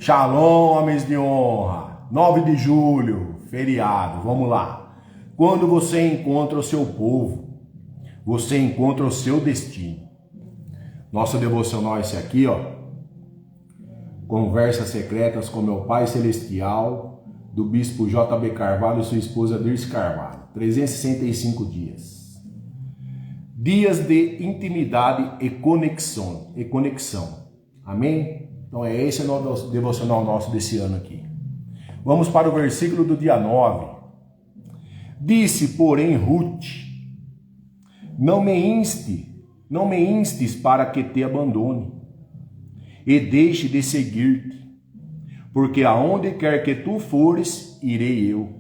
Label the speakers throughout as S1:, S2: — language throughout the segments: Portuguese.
S1: Shalom, homens de honra. 9 de julho, feriado. Vamos lá. Quando você encontra o seu povo, você encontra o seu destino. Nosso devocional é esse aqui, ó. Conversas secretas com meu Pai Celestial, do Bispo J.B. Carvalho e sua esposa Dirce Carvalho. 365 dias. Dias de intimidade e conexão. Amém? Então é esse o devocional nosso desse ano aqui. Vamos para o versículo do dia 9. Disse, porém, Ruth, não me instes para que te abandone e deixe de seguir-te, porque aonde quer que tu fores, irei eu,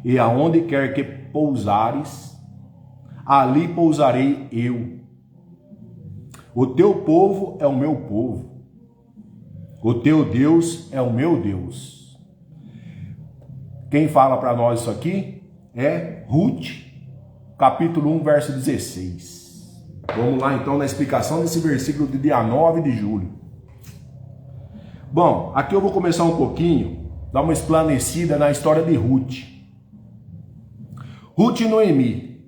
S1: e aonde quer que pousares, ali pousarei eu. O teu povo é o meu povo, o teu Deus é o meu Deus. Quem fala para nós isso aqui é Ruth, capítulo 1, verso 16. Vamos lá então na explicação desse versículo do dia 9 de julho. Bom, aqui eu vou começar um pouquinho, dar uma esclarecida na história de Ruth. Ruth e Noemi.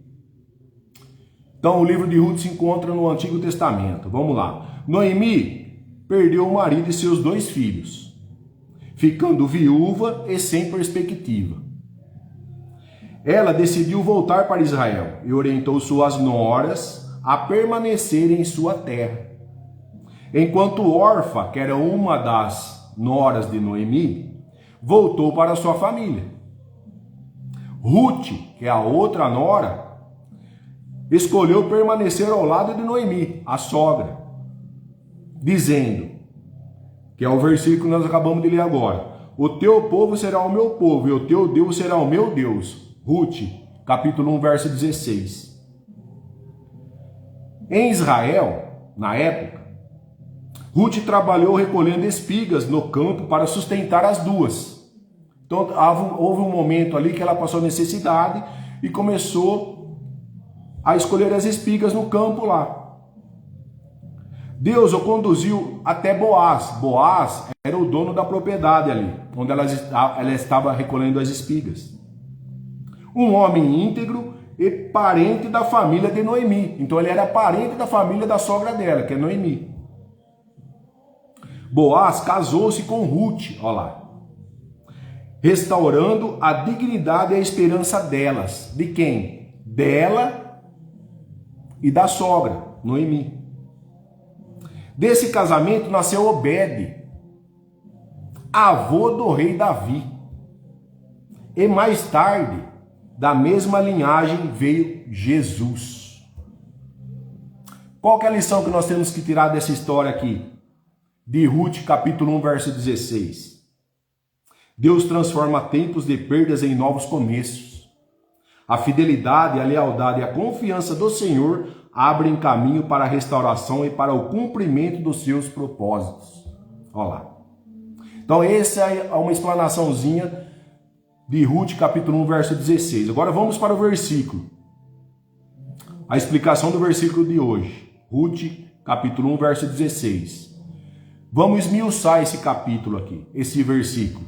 S1: Então o livro de Ruth se encontra no Antigo Testamento. Vamos lá. Noemi perdeu o marido e seus 2 filhos, ficando viúva e sem perspectiva. Ela decidiu voltar para Israel e orientou suas noras a permanecerem em sua terra. Enquanto Orfa, que era uma das noras de Noemi, voltou para sua família. Ruth, que é a outra nora, escolheu permanecer ao lado de Noemi, a sogra, dizendo, que é o versículo que nós acabamos de ler agora, o teu povo será o meu povo e o teu Deus será o meu Deus. Ruth, capítulo 1, verso 16. Em Israel, na época, Ruth trabalhou recolhendo espigas no campo para sustentar as duas. Então houve um momento ali que ela passou necessidade e começou a escolher as espigas no campo lá. Deus o conduziu até Boaz. Boaz era o dono da propriedade ali, onde ela estava recolhendo as espigas. Um homem íntegro e parente da família de Noemi. Então ele era parente da família da sogra dela, que é Noemi. Boaz casou-se com Ruth, olha lá, restaurando a dignidade e a esperança delas. De quem? Dela e da sogra, Noemi. Desse casamento nasceu Obed, avô do rei Davi. E mais tarde, da mesma linhagem, veio Jesus. Qual que é a lição que nós temos que tirar dessa história aqui? De Ruth, capítulo 1, verso 16. Deus transforma tempos de perdas em novos começos. A fidelidade, a lealdade e a confiança do Senhor abrem caminho para a restauração e para o cumprimento dos seus propósitos. Olha lá. Então essa é uma explanaçãozinha de Ruth, capítulo 1, verso 16. Agora vamos para o versículo. A explicação do versículo de hoje. Ruth, capítulo 1, verso 16. Vamos esmiuçar esse capítulo aqui, esse versículo.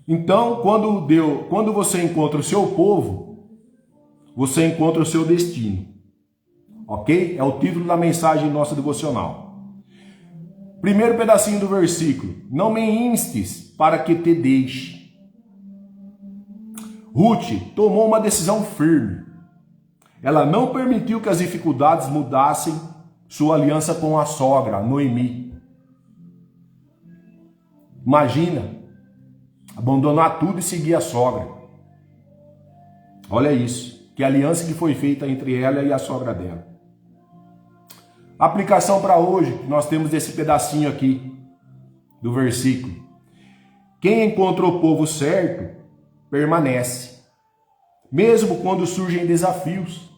S1: Então, quando você encontra o seu povo, você encontra o seu destino. Ok? É o título da mensagem nossa devocional. Primeiro pedacinho do versículo. Não me instes para que te deixe. Ruth tomou uma decisão firme. Ela não permitiu que as dificuldades mudassem sua aliança com a sogra, Noemi. Imagina, abandonar tudo e seguir a sogra. Olha isso, que aliança que foi feita entre ela e a sogra dela. Aplicação para hoje, nós temos esse pedacinho aqui do versículo. Quem encontra o povo certo, permanece, mesmo quando surgem desafios.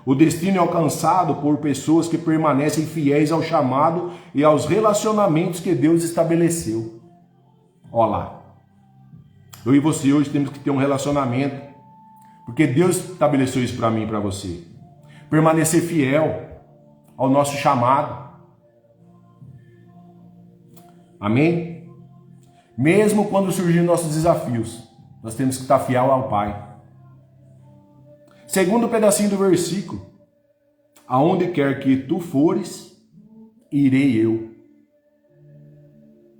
S1: O destino é alcançado por pessoas que permanecem fiéis ao chamado e aos relacionamentos que Deus estabeleceu. Olha lá. Eu e você hoje temos que ter um relacionamento, porque Deus estabeleceu isso para mim e para você. Permanecer fiel ao nosso chamado. Amém? Mesmo quando surgirem nossos desafios, nós temos que estar fiel ao Pai. Segundo pedacinho do versículo, aonde quer que tu fores, irei eu.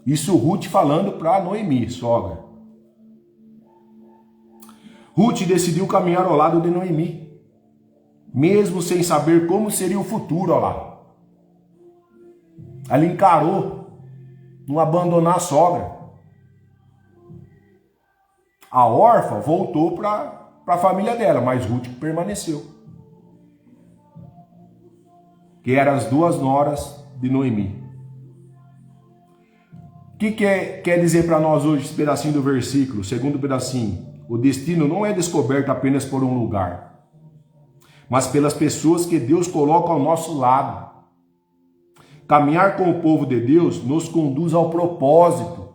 S1: Isso Ruth falando para Noemi, sogra. Ruth decidiu caminhar ao lado de Noemi, mesmo sem saber como seria o futuro, ó lá. Ela encarou, não abandonar a sogra. A órfã voltou para a família dela, mas Ruth permaneceu. Que eram as duas noras de Noemi. O que quer dizer para nós hoje esse pedacinho do versículo, segundo pedacinho? O destino não é descoberto apenas por um lugar, mas pelas pessoas que Deus coloca ao nosso lado. Caminhar com o povo de Deus nos conduz ao propósito.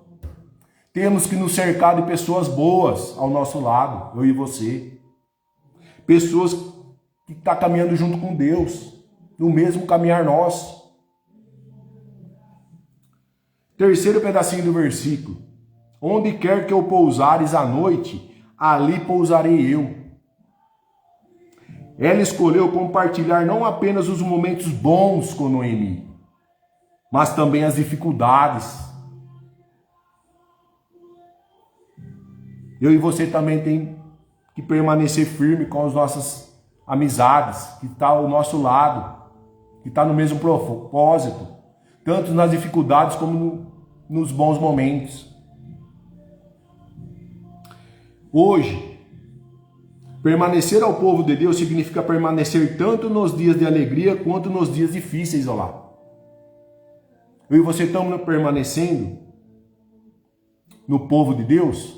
S1: Temos que nos cercar de pessoas boas ao nosso lado, eu e você. Pessoas que estão caminhando junto com Deus, no mesmo caminhar nosso. Terceiro pedacinho do versículo. Onde quer que eu pousares à noite, ali pousarei eu. Ela escolheu compartilhar não apenas os momentos bons com Noemi, mas também as dificuldades. Eu e você também tem que permanecer firme com as nossas amizades, que está ao nosso lado, que está no mesmo propósito, tanto nas dificuldades como nos bons momentos. Hoje, permanecer ao povo de Deus significa permanecer tanto nos dias de alegria quanto nos dias difíceis, ó lá. Eu e você estamos permanecendo no povo de Deus?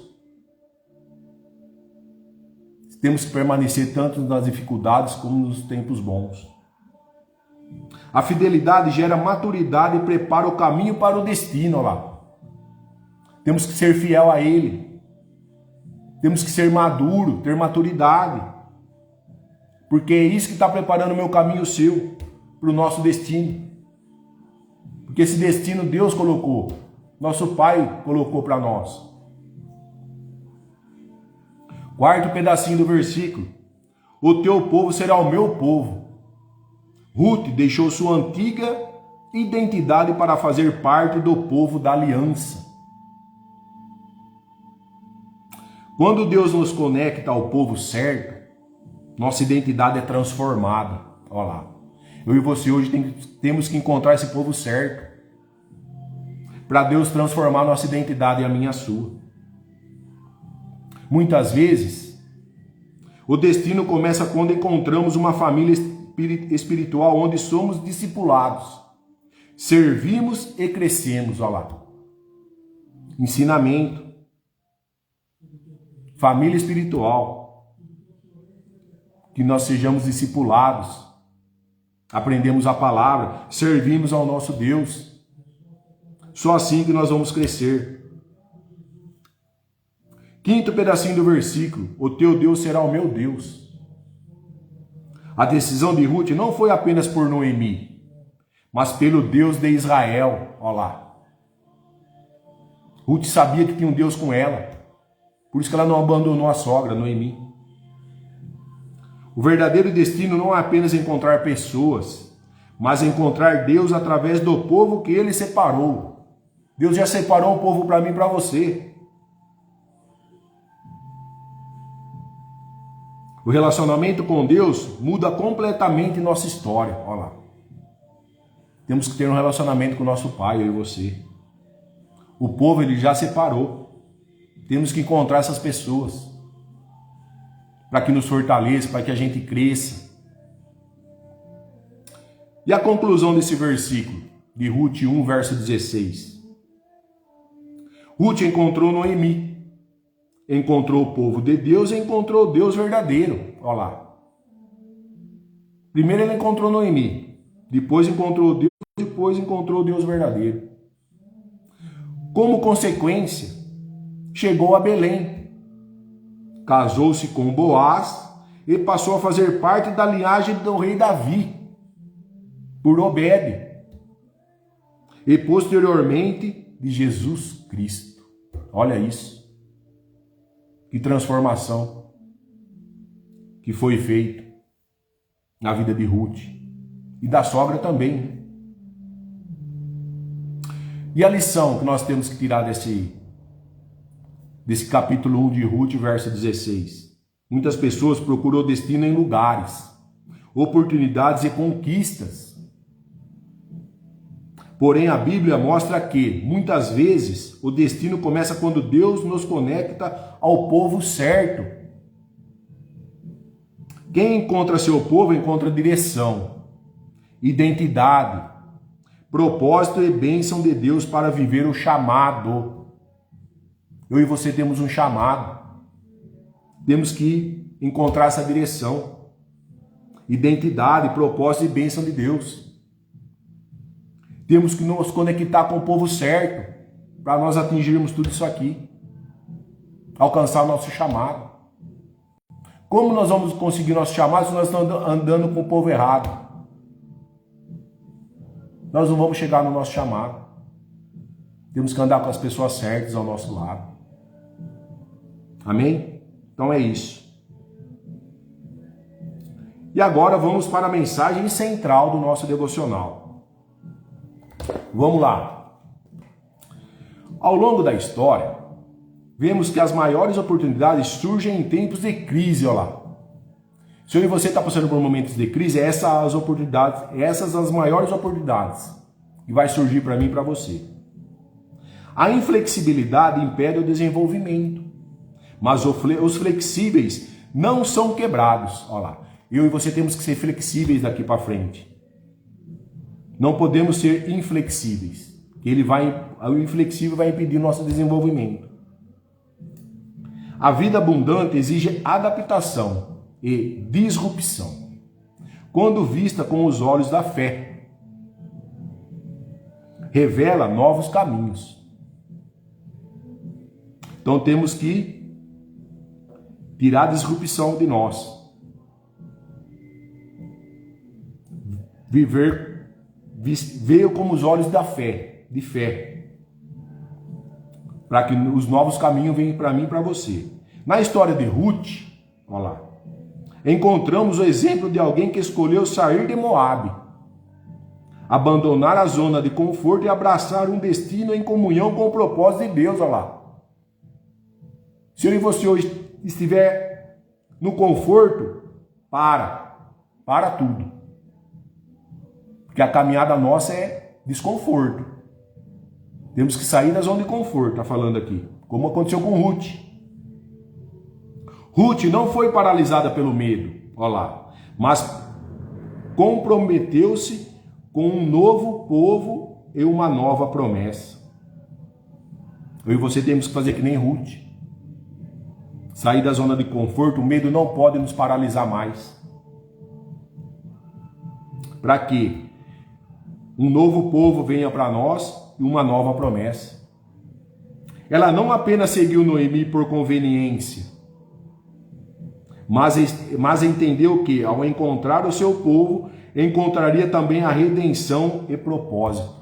S1: Temos que permanecer tanto nas dificuldades como nos tempos bons. A fidelidade gera maturidade e prepara o caminho para o destino, ó lá. Temos que ser fiel a Ele. Temos que ser maduro, ter maturidade. Porque é isso que está preparando o meu caminho e o seu, para o nosso destino. Porque esse destino Deus colocou, nosso Pai colocou para nós. Quarto pedacinho do versículo. O teu povo será o meu povo. Ruth deixou sua antiga identidade para fazer parte do povo da aliança. Quando Deus nos conecta ao povo certo, nossa identidade é transformada. Olha lá. Eu e você hoje temos que encontrar esse povo certo, para Deus transformar nossa identidade e a minha e a sua. Muitas vezes, o destino começa quando encontramos uma família espiritual onde somos discipulados, servimos e crescemos. Olha lá. Ensinamento. Família espiritual. Que nós sejamos discipulados. Aprendemos a palavra, servimos ao nosso Deus. Só assim que nós vamos crescer. Quinto pedacinho do versículo. O teu Deus será o meu Deus. A decisão de Ruth não foi apenas por Noemi, mas pelo Deus de Israel. Olha lá. Ruth sabia que tinha um Deus com ela. Por isso que ela não abandonou a sogra, Noemi. O verdadeiro destino não é apenas encontrar pessoas, mas encontrar Deus através do povo que Ele separou. Deus já separou um povo para mim e para você. O relacionamento com Deus muda completamente nossa história. Olha lá. Temos que ter um relacionamento com o nosso Pai, eu e você. O povo Ele já separou. Temos que encontrar essas pessoas para que nos fortaleça, para que a gente cresça. E a conclusão desse versículo, de Ruth 1, verso 16. Ruth encontrou Noemi, encontrou o povo de Deus e encontrou o Deus verdadeiro. Olha lá. Primeiro ele encontrou Noemi, depois encontrou Deus, depois encontrou o Deus verdadeiro. Como consequência, chegou a Belém. Casou-se com Boaz e passou a fazer parte da linhagem do rei Davi, por Obed. E posteriormente de Jesus Cristo. Olha isso. Que transformação que foi feita na vida de Ruth e da sogra também, né? E a lição que nós temos que tirar desse capítulo 1 de Ruth, verso 16. Muitas pessoas procuram o destino em lugares, oportunidades e conquistas. Porém, a Bíblia mostra que, muitas vezes, o destino começa quando Deus nos conecta ao povo certo. Quem encontra seu povo encontra direção, identidade, propósito e bênção de Deus para viver o chamado. Eu e você temos um chamado. Temos que encontrar essa direção, identidade, propósito e bênção de Deus. Temos que nos conectar com o povo certo para nós atingirmos tudo isso aqui, alcançar o nosso chamado. Como nós vamos conseguir nosso chamado se nós estamos andando com o povo errado? Nós não vamos chegar no nosso chamado. Temos que andar com as pessoas certas ao nosso lado. Amém? Então é isso. E agora vamos para a mensagem central do nosso devocional. Vamos lá. Ao longo da história, vemos que as maiores oportunidades surgem em tempos de crise, olha lá. Se eu e você está passando por momentos de crise, essas as maiores oportunidades que vai surgir para mim e para você. A inflexibilidade impede o desenvolvimento, mas os flexíveis não são quebrados. Olha lá, eu e você temos que ser flexíveis daqui para frente. Não podemos ser inflexíveis. O inflexível vai impedir nosso desenvolvimento. A vida abundante exige adaptação e disrupção, quando vista com os olhos da fé. Revela novos caminhos. Então temos que tirar a disrupção de nós. Ver como os olhos da fé, de fé. Para que os novos caminhos venham para mim e para você. Na história de Ruth, olha lá, encontramos o exemplo de alguém que escolheu sair de Moabe, abandonar a zona de conforto e abraçar um destino em comunhão com o propósito de Deus, olha lá. Se eu e você hoje estiver no conforto, para tudo. Porque a caminhada nossa é desconforto. Temos que sair da zona de conforto, está falando aqui. Como aconteceu com Ruth. Ruth não foi paralisada pelo medo, olha lá, mas comprometeu-se com um novo povo e uma nova promessa. Eu e você temos que fazer que nem Ruth. Sair da zona de conforto, o medo não pode nos paralisar mais. Para que um novo povo venha para nós e uma nova promessa. Ela não apenas seguiu Noemi por conveniência, mas entendeu que, ao encontrar o seu povo, encontraria também a redenção e propósito.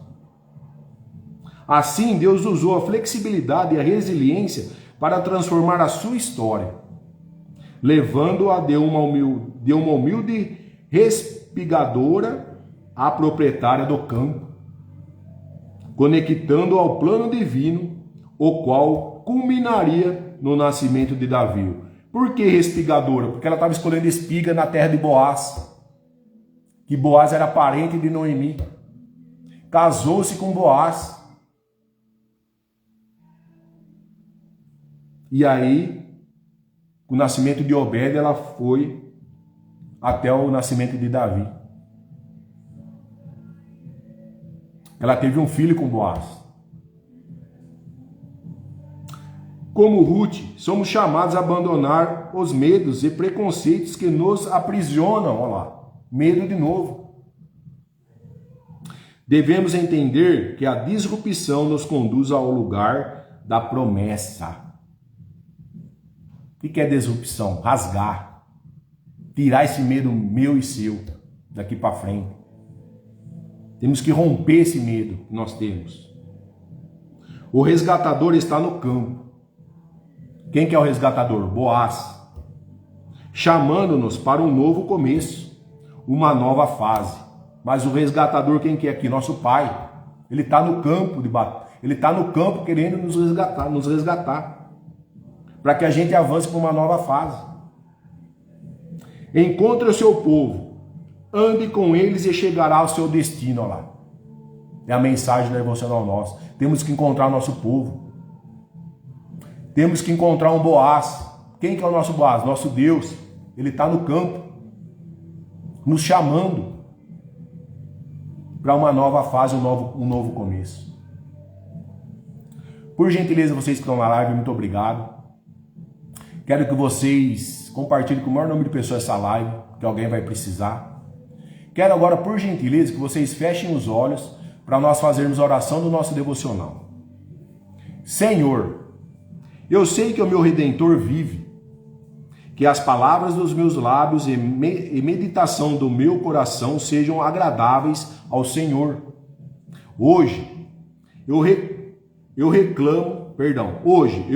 S1: Assim, Deus usou a flexibilidade e a resiliência para transformar a sua história, levando-a de uma humilde respigadora à proprietária do campo, conectando ao plano divino, o qual culminaria no nascimento de Davi. Por que respigadora? Porque ela estava escolhendo espiga na terra de Boaz, que Boaz era parente de Noemi. Casou-se com Boaz. E aí, com o nascimento de Obed, ela foi até o nascimento de Davi. Ela teve um filho com Boaz. Como Ruth, somos chamados a abandonar os medos e preconceitos que nos aprisionam. Olha lá, medo de novo. Devemos entender que a disrupção nos conduz ao lugar da promessa. O que é disrupção? Rasgar. Tirar esse medo meu e seu daqui para frente. Temos que romper esse medo que nós temos. O resgatador está no campo. Quem que é o resgatador? Boaz. Chamando-nos para um novo começo, uma nova fase. Mas o resgatador, quem que é aqui? Nosso Pai. Ele está no campo ele está no campo querendo nos resgatar, para que a gente avance para uma nova fase. Encontre o seu povo, ande com eles e chegará ao seu destino. Olha lá. É a mensagem da devocional nossa. Temos que encontrar o nosso povo. Temos que encontrar um Boaz. Quem que é o nosso Boaz? Nosso Deus. Ele está no campo, nos chamando para uma nova fase, um novo começo. Por gentileza, vocês que estão na live, muito obrigado. Quero que vocês compartilhem com o maior número de pessoas essa live, que alguém vai precisar. Quero agora, por gentileza, que vocês fechem os olhos para nós fazermos a oração do nosso devocional. Senhor, eu sei que o meu Redentor vive, que as palavras dos meus lábios e meditação do meu coração sejam agradáveis ao Senhor. Hoje eu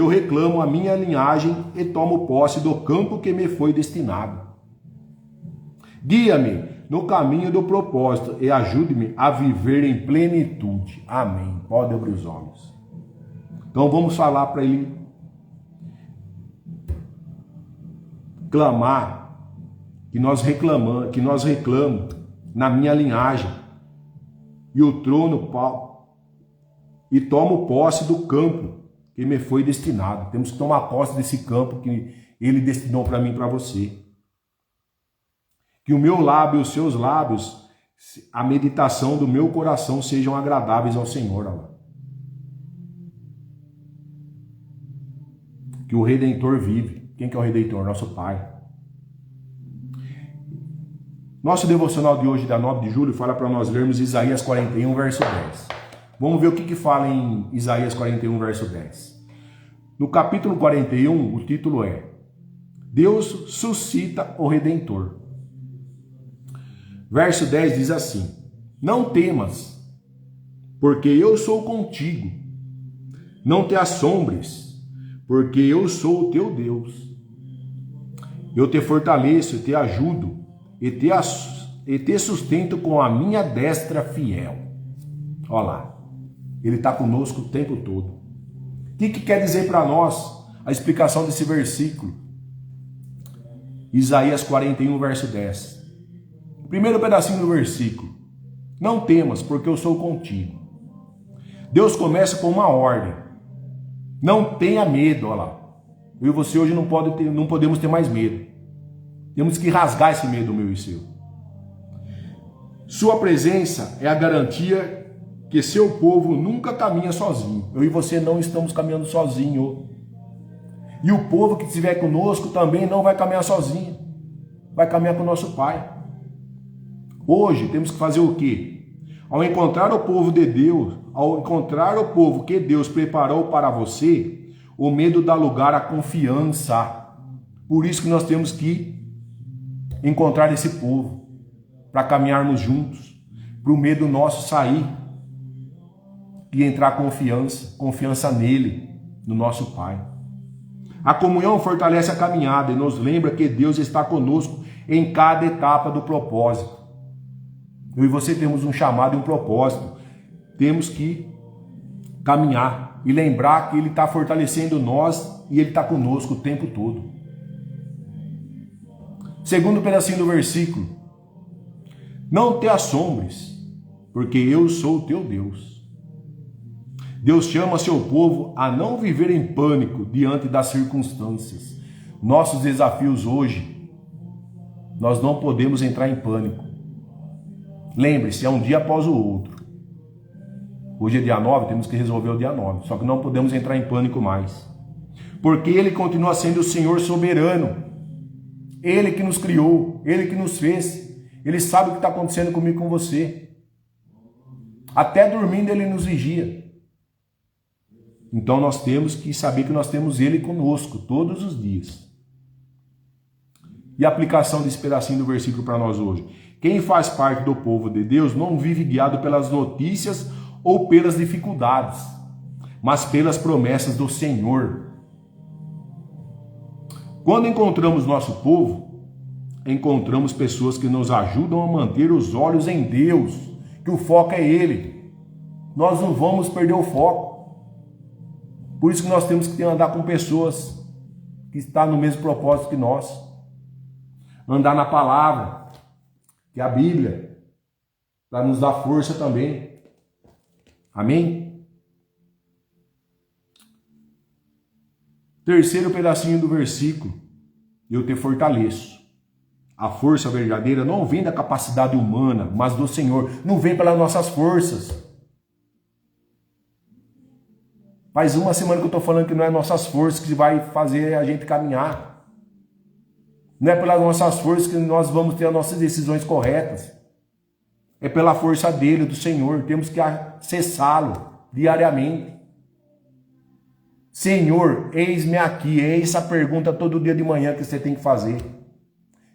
S1: reclamo a minha linhagem e tomo posse do campo que me foi destinado. Guia-me no caminho do propósito e ajude-me a viver em plenitude. Amém. Pode abrir os olhos. Então vamos falar para ele. Clamar que nós reclamamos na minha linhagem e o trono e tomo posse do campo que me foi destinado. Temos que tomar posse desse campo que ele destinou para mim e para você. Que o meu lábio e os seus lábios, a meditação do meu coração sejam agradáveis ao Senhor. Que o Redentor vive. Quem que é o Redentor? Nosso Pai. Nosso devocional de hoje, da 9 de julho, fala para nós lermos Isaías 41, verso 10. Vamos ver o que fala em Isaías 41, verso 10. No capítulo 41, o título é Deus suscita o Redentor. Verso 10 diz assim: Não temas, porque eu sou contigo. Não te assombres, porque eu sou o teu Deus. Eu te fortaleço, te ajudo e te sustento com a minha destra fiel. Olha lá, ele está conosco o tempo todo. O que quer dizer para nós a explicação desse versículo? Isaías 41, verso 10. Primeiro pedacinho do versículo. Não temas, porque eu sou contigo. Deus começa com uma ordem. Não tenha medo, olha lá. Eu e você hoje não podemos ter mais medo. Temos que rasgar esse medo meu e seu. Sua presença é a garantia que seu povo nunca caminha sozinho. Eu e você não estamos caminhando sozinho. E o povo que estiver conosco também não vai caminhar sozinho. Vai caminhar com o nosso Pai. Hoje temos que fazer o quê? Ao encontrar o povo de Deus, ao encontrar o povo que Deus preparou para você, o medo dá lugar à confiança. Por isso que nós temos que encontrar esse povo, para caminharmos juntos, para o medo nosso sair e entrar confiança nele, no nosso Pai. A comunhão fortalece a caminhada e nos lembra que Deus está conosco em cada etapa do propósito. Eu e você temos um chamado e um propósito. Temos que caminhar e lembrar que Ele está fortalecendo nós e Ele está conosco o tempo todo. Segundo pedacinho do versículo. Não te assombres, porque eu sou o teu Deus. Deus chama seu povo a não viver em pânico diante das circunstâncias. Nossos desafios hoje, nós não podemos entrar em pânico. Lembre-se, é um dia após o outro. Hoje é dia 9, temos que resolver o dia 9. Só que não podemos entrar em pânico mais. Porque Ele continua sendo o Senhor soberano. Ele que nos criou, Ele que nos fez. Ele sabe o que está acontecendo comigo e com você. Até dormindo Ele nos vigia. Então nós temos que saber que nós temos Ele conosco todos os dias. E a aplicação desse pedacinho do versículo para nós hoje. Quem faz parte do povo de Deus não vive guiado pelas notícias ou pelas dificuldades. mas pelas promessas do Senhor. Quando encontramos nosso povo, encontramos pessoas que nos ajudam a manter os olhos em Deus, que o foco é Ele. Nós não vamos perder o foco. Por isso que nós temos que andar com pessoas que estão no mesmo propósito que nós. Andar na palavra, que é a Bíblia, para nos dar força também. Amém? Terceiro pedacinho do versículo. Eu te fortaleço. A força verdadeira não vem da capacidade humana, mas do Senhor. Não vem pelas nossas forças. Faz uma semana que eu estou falando que não é nossas forças que vai fazer a gente caminhar. Não é pelas nossas forças que nós vamos ter as nossas decisões corretas. É pela força dele, do Senhor. Temos que acessá-lo diariamente. Senhor, eis-me aqui. É essa pergunta todo dia de manhã que você tem que fazer.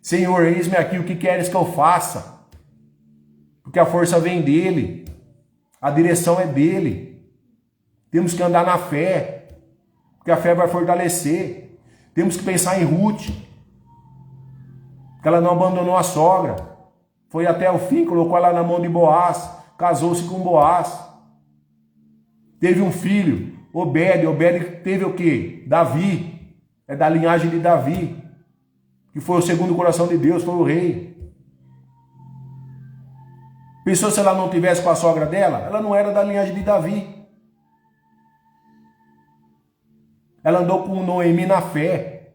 S1: Senhor, eis-me aqui. O que queres que eu faça? Porque a força vem dele. A direção é dele. Temos que andar na fé, porque a fé vai fortalecer. Temos que pensar em Ruth, porque ela não abandonou a sogra. Foi até o fim, colocou ela na mão de Boaz, casou-se com Boaz. Teve um filho, Obed. Obed teve o quê? Davi. É da linhagem de Davi, que foi o segundo coração de Deus, foi o rei. Pensou se ela não tivesse com a sogra dela? Ela não era da linhagem de Davi. Ela andou com Noemi na fé,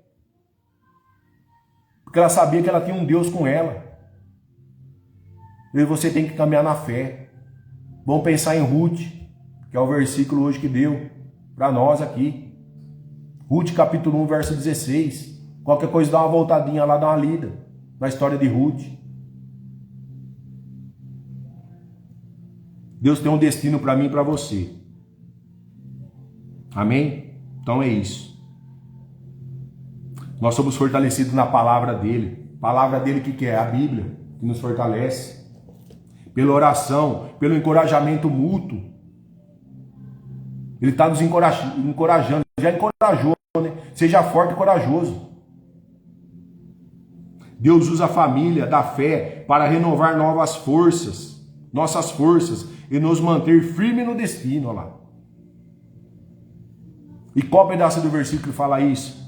S1: porque ela sabia que ela tinha um Deus com ela. E você tem que caminhar na fé. Vamos pensar em Ruth, que é o versículo hoje que deu para nós aqui. Ruth capítulo 1, verso 16. Qualquer coisa dá uma voltadinha lá, dá uma lida na história de Ruth. Deus tem um destino para mim e para você. Amém? Então é isso. Nós somos fortalecidos na palavra dele. Palavra dele que é? A Bíblia, que nos fortalece. Pela oração, pelo encorajamento mútuo. Ele está nos encorajando. Já encorajou, né? Seja forte e corajoso. Deus usa a família da fé para renovar novas forças, nossas forças, e nos manter firme no destino. Olha lá. E qual pedaço do versículo fala isso?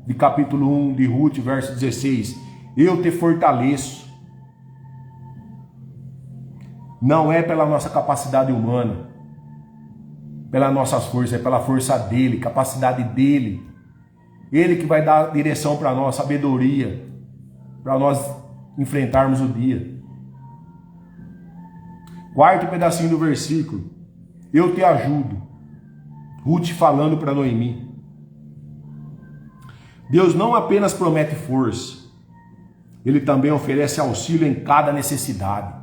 S1: De capítulo 1 de Ruth, verso 16. Eu te fortaleço. Não é pela nossa capacidade humana, pelas nossas forças, é pela força dele, capacidade dele. Ele que vai dar direção para nós, sabedoria, para nós enfrentarmos o dia. Quarto pedacinho do versículo. Eu te ajudo. Ruth falando para Noemi. Deus não apenas promete força, Ele também oferece auxílio em cada necessidade.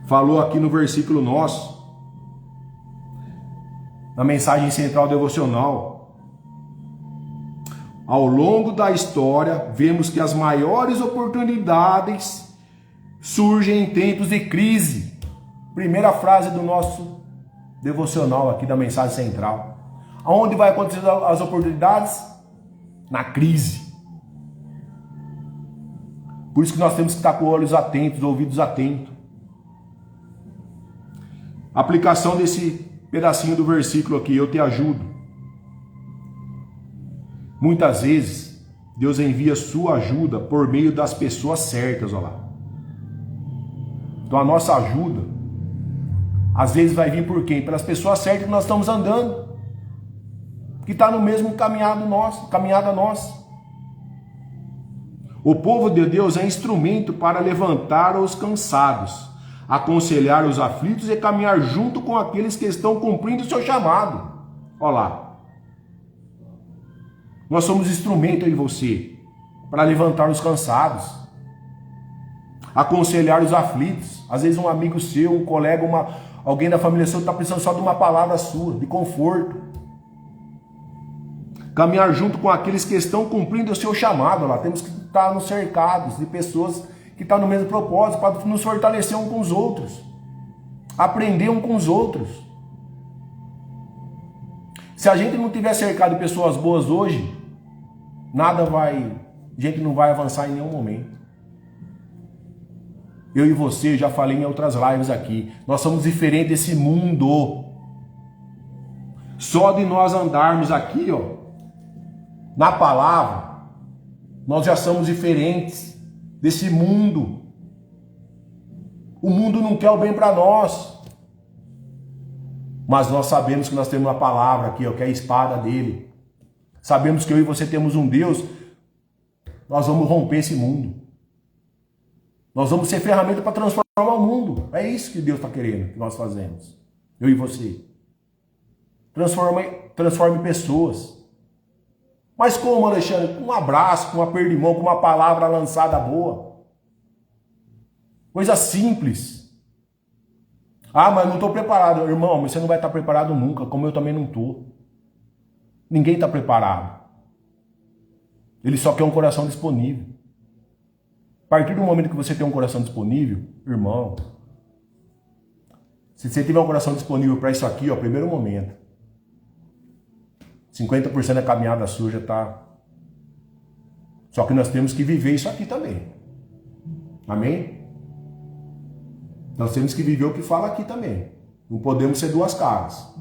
S1: Falou aqui no versículo nosso, na mensagem central devocional. Ao longo da história, vemos que as maiores oportunidades surgem em tempos de crise. Primeira frase do nosso devocional aqui da mensagem central. Aonde vai acontecer as oportunidades? Na crise. Por isso que nós temos que estar com olhos atentos, ouvidos atentos. Aplicação desse pedacinho do versículo aqui, eu te ajudo. Muitas vezes, Deus envia sua ajuda por meio das pessoas certas, olha lá. Então a nossa ajuda, às vezes vai vir por quem? Pelas pessoas certas que nós estamos andando, que está no mesmo caminhada nossa. O povo de Deus é instrumento para levantar os cansados, aconselhar os aflitos e caminhar junto com aqueles que estão cumprindo o seu chamado. Olha lá. Nós somos instrumento aí você, para levantar os cansados, aconselhar os aflitos. Às vezes um amigo seu, um colega, alguém da família sua está precisando só de uma palavra sua, de conforto. Caminhar junto com aqueles que estão cumprindo o seu chamado. Lá temos que estar nos cercados de pessoas que estão no mesmo propósito, para nos fortalecer uns com os outros, aprender uns com os outros. Se a gente não tiver cercado de pessoas boas hoje, a gente não vai avançar em nenhum momento. Eu e você, já falei em outras lives aqui, nós somos diferentes desse mundo. Só de nós andarmos aqui, ó, na palavra, nós já somos diferentes desse mundo. O mundo não quer o bem para nós. Mas nós sabemos que nós temos uma palavra aqui, ó, que é a espada dele. Sabemos que eu e você temos um Deus. Nós vamos romper esse mundo. Nós vamos ser ferramenta para transformar o mundo. É isso que Deus está querendo que nós fazemos. Eu e você. Transforme pessoas. Mas como, Alexandre? Com um abraço, com uma aperto de mão, com uma palavra lançada boa. Coisa simples. Ah, mas não estou preparado. Irmão, você não vai estar preparado nunca, como eu também não estou. Ninguém está preparado. Ele só quer um coração disponível. A partir do momento que você tem um coração disponível, irmão, se você tiver um coração disponível para isso aqui, ó, primeiro momento, 50% da caminhada sua já está. Só que nós temos que viver isso aqui também. Amém? Nós temos que viver o que fala aqui também. Não podemos ser duas caras.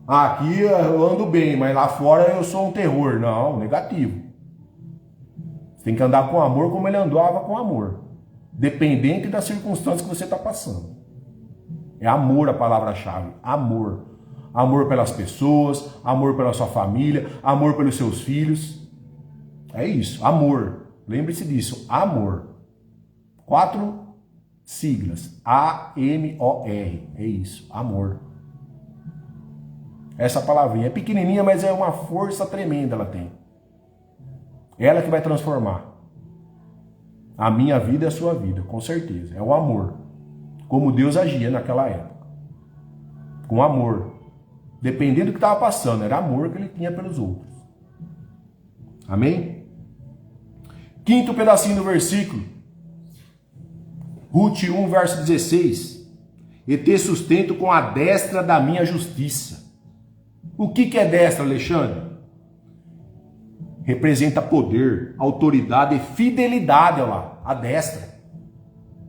S1: Ah, aqui eu ando bem, mas lá fora eu sou um terror. Não, negativo. Você tem que andar com amor como ele andava com amor. Dependente das circunstâncias que você está passando. É amor a palavra-chave. Amor. Amor pelas pessoas, amor pela sua família, amor pelos seus filhos. É isso, amor. Lembre-se disso, amor. 4 siglas. A-M-O-R. É isso, amor. Essa palavrinha é pequenininha, mas é uma força tremenda ela tem. Ela que vai transformar a minha vida e a sua vida, com certeza. É o amor. Como Deus agia naquela época. Com amor. Dependendo do que estava passando, era amor que ele tinha pelos outros. Amém? Quinto pedacinho do versículo. Ruth 1, verso 16. E te sustento com a destra da minha justiça. O que é destra, Alexandre? Representa poder, autoridade e fidelidade, olha lá, a destra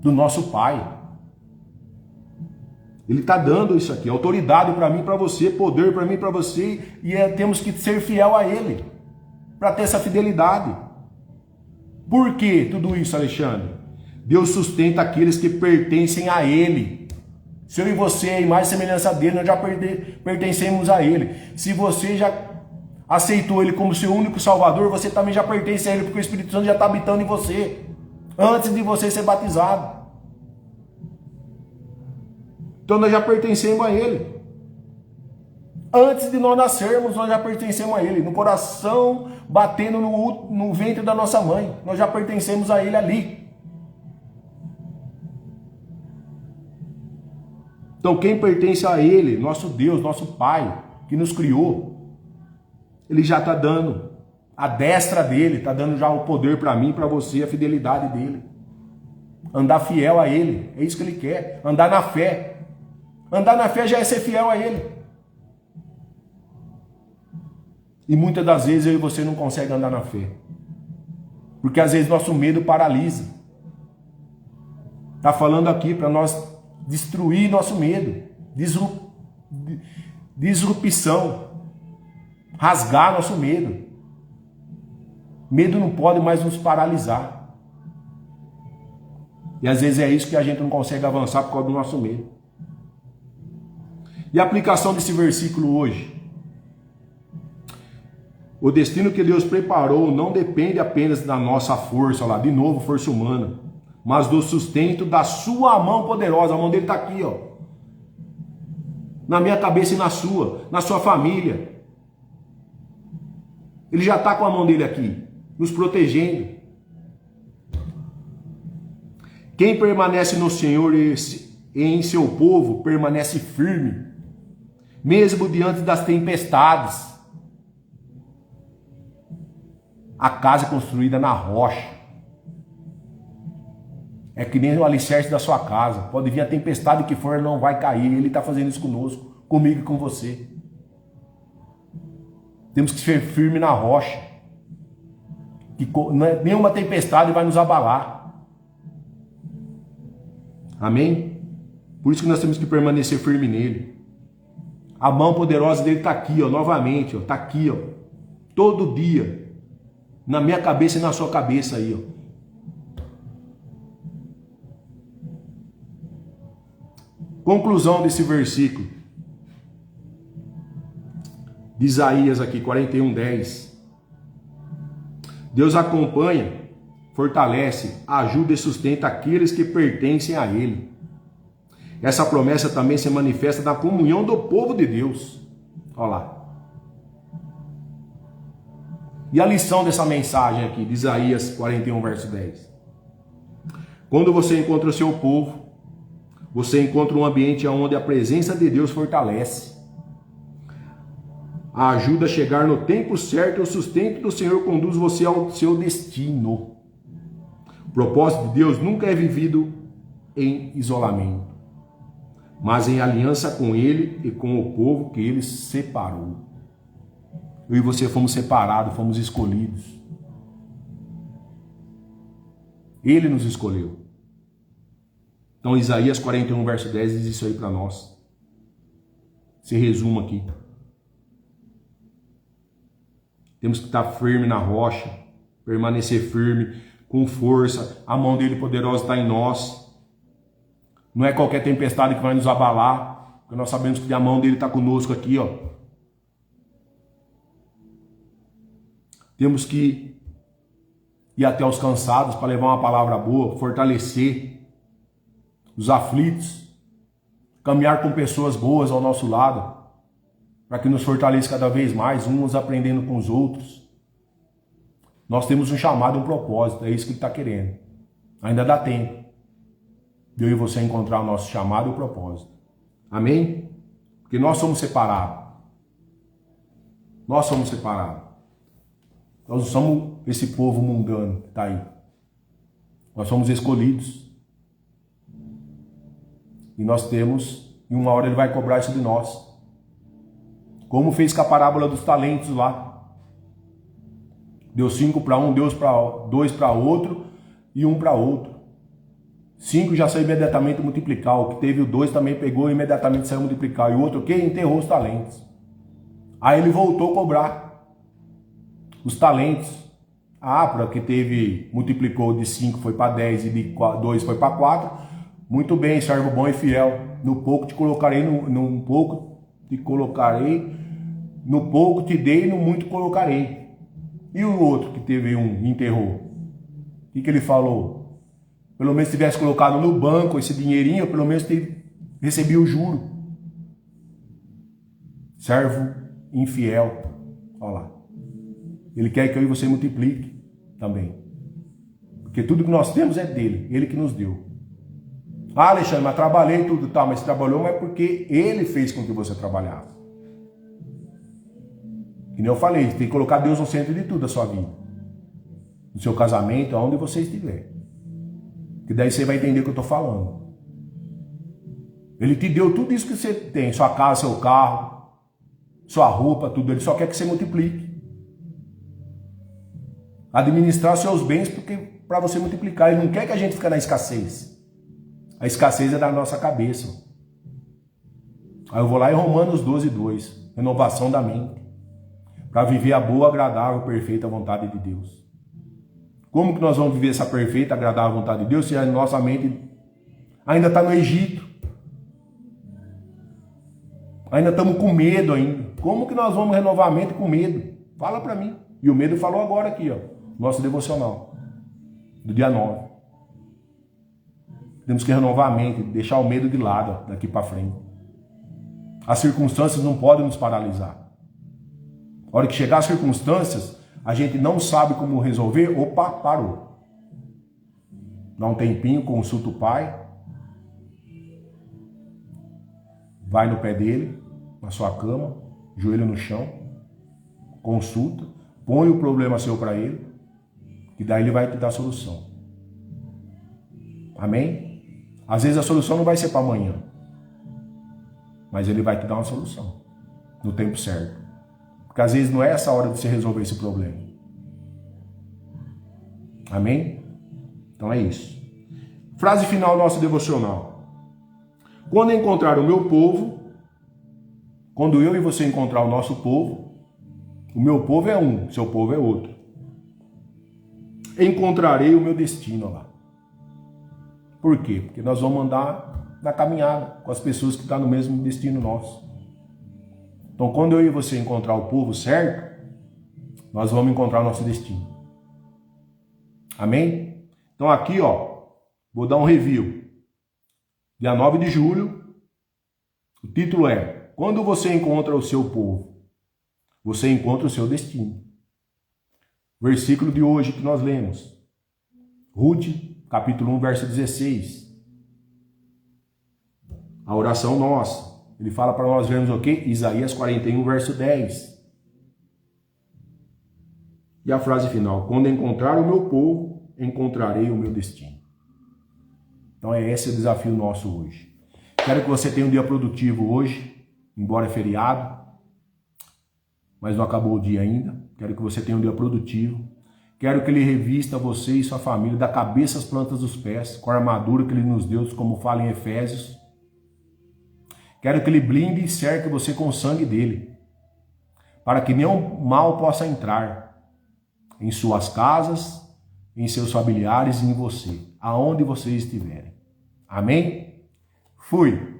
S1: do nosso Pai. Ele está dando isso aqui, autoridade para mim, para você, poder para mim, para você, e temos que ser fiel a Ele, para ter essa fidelidade. Por que tudo isso, Alexandre? Deus sustenta aqueles que pertencem a Ele. Se eu e você é imagem e semelhança dele, nós já pertencemos a Ele. Se você já aceitou Ele como seu único Salvador, você também já pertence a Ele, porque o Espírito Santo já está habitando em você, antes de você ser batizado. Então nós já pertencemos a Ele. Antes de nós nascermos, nós já pertencemos a Ele. No coração, batendo no ventre da nossa mãe, nós já pertencemos a Ele ali. Então quem pertence a Ele, nosso Deus, nosso Pai, que nos criou, Ele já está dando a destra dele, está dando já o poder para mim, para você, a fidelidade dele. Andar fiel a Ele, é isso que Ele quer. Andar na fé. Andar na fé já é ser fiel a Ele. E muitas das vezes eu e você não conseguem andar na fé. Porque às vezes nosso medo paralisa. Está falando aqui para nós destruir nosso medo. Disrupção. Rasgar nosso medo. Medo não pode mais nos paralisar. E às vezes é isso que a gente não consegue avançar por causa do nosso medo. E a aplicação desse versículo hoje? O destino que Deus preparou não depende apenas da nossa força, olha lá, de novo, força humana, mas do sustento da sua mão poderosa. A mão dele está aqui, ó, na minha cabeça e na sua família. Ele já está com a mão dele aqui, nos protegendo. Quem permanece no Senhor e em seu povo permanece firme, mesmo diante das tempestades. A casa é construída na rocha. É que nem o alicerce da sua casa. Pode vir a tempestade que for, não vai cair. Ele está fazendo isso conosco, comigo e com você. Temos que ser firme na rocha. Que nenhuma tempestade vai nos abalar. Amém? Por isso que nós temos que permanecer firme nele. A mão poderosa dele está aqui, ó, novamente, ó, está aqui, ó, todo dia, na minha cabeça e na sua cabeça aí, ó. Conclusão desse versículo de Isaías aqui, 41:10. Deus acompanha, fortalece, ajuda e sustenta aqueles que pertencem a Ele. Essa promessa também se manifesta na comunhão do povo de Deus. Olha lá. E a lição dessa mensagem aqui, de Isaías 41, verso 10. Quando você encontra o seu povo, você encontra um ambiente onde a presença de Deus fortalece, a ajuda a chegar no tempo certo e o sustento do Senhor conduz você ao seu destino. O propósito de Deus nunca é vivido em isolamento, mas em aliança com Ele e com o povo que Ele separou. Eu e você fomos separados, fomos escolhidos. Ele nos escolheu. Então Isaías 41, verso 10 diz isso aí para nós. Se resumo aqui. Temos que estar firme na rocha, permanecer firme, com força. A mão dele poderosa está em nós. Não é qualquer tempestade que vai nos abalar, porque nós sabemos que a mão dele está conosco aqui, ó. Temos que ir até os cansados para levar uma palavra boa, fortalecer os aflitos, caminhar com pessoas boas ao nosso lado, para que nos fortaleça cada vez mais, uns aprendendo com os outros. Nós temos um chamado, um propósito, é isso que ele está querendo. Ainda dá tempo de eu e você encontrar o nosso chamado e o propósito. Amém? Porque nós somos separados. Nós somos separados. Nós não somos esse povo mundano que está aí. Nós somos escolhidos. E nós temos, e uma hora ele vai cobrar isso de nós. Como fez com a parábola dos talentos lá. Deu 5 para um, deu 2 para outro e 1 para outro. 5 já saiu imediatamente multiplicar. O que teve o 2 também pegou e imediatamente saiu multiplicar. E o outro o quê? Enterrou os talentos. Aí ele voltou a cobrar os talentos. A Ápora que teve, multiplicou de 5 foi para 10 e de 2 foi para 4. Muito bem, servo bom e fiel. No pouco te colocarei, no pouco te colocarei, no pouco te dei, no muito colocarei. E o outro que teve enterrou? O que ele falou? Pelo menos tivesse colocado no banco esse dinheirinho, pelo menos recebia o juro. Servo infiel. Olha lá. Ele quer que eu e você multiplique também. Porque tudo que nós temos é dele. Ele que nos deu. Ah, Alexandre, mas trabalhei tudo, tá, mas trabalhou, mas porque ele fez com que você trabalhasse. E nem eu falei, você tem que colocar Deus no centro de tudo da sua vida. No seu casamento, aonde você estiver. Que daí você vai entender o que eu estou falando. Ele te deu tudo isso que você tem, sua casa, seu carro, sua roupa, tudo. Ele só quer que você multiplique. Administrar seus bens para você multiplicar. Ele não quer que a gente fique na escassez. A escassez é da nossa cabeça. Aí eu vou lá em Romanos 12:2. Renovação da mente. Para viver a boa, agradável, perfeita vontade de Deus. Como que nós vamos viver essa perfeita, agradável vontade de Deus se a nossa mente ainda está no Egito? Ainda estamos com medo ainda. Como que nós vamos renovar a mente com medo? Fala para mim. E o medo falou agora aqui, ó. Nosso devocional. Do dia 9. Temos que renovar a mente, deixar o medo de lado, ó, daqui para frente. As circunstâncias não podem nos paralisar. A hora que chegar as circunstâncias, a gente não sabe como resolver, opa, parou. Dá um tempinho, consulta o pai. Vai no pé dele, na sua cama, joelho no chão. Consulta, põe o problema seu para ele, que daí ele vai te dar a solução. Amém? Às vezes a solução não vai ser para amanhã, mas ele vai te dar uma solução, no tempo certo. Porque às vezes não é essa hora de você resolver esse problema. Amém? Então é isso. Frase final do nosso devocional. Quando encontrar o meu povo, quando eu e você encontrar o nosso povo, o meu povo é um, seu povo é outro. Encontrarei o meu destino lá. Por quê? Porque nós vamos andar na caminhada com as pessoas que estão no mesmo destino nosso. Então, quando eu e você encontrar o povo certo, nós vamos encontrar o nosso destino. Amém? Então aqui, ó, vou dar um review. Dia 9 de julho, o título é: quando você encontra o seu povo, você encontra o seu destino. Versículo de hoje que nós lemos. Ruth, capítulo 1, verso 16. A oração nossa. Ele fala para nós vermos o quê? Isaías 41, verso 10. E a frase final: quando encontrar o meu povo, encontrarei o meu destino. Então esse é o desafio nosso hoje. Quero que você tenha um dia produtivo hoje, embora é feriado, mas não acabou o dia ainda. Quero que você tenha um dia produtivo. Quero que ele revista você e sua família da cabeça às plantas dos pés, com a armadura que ele nos deu, como fala em Efésios. Quero que ele blinde e cerque você com o sangue dele, para que nenhum mal possa entrar em suas casas, em seus familiares e em você, aonde vocês estiverem. Amém? Fui!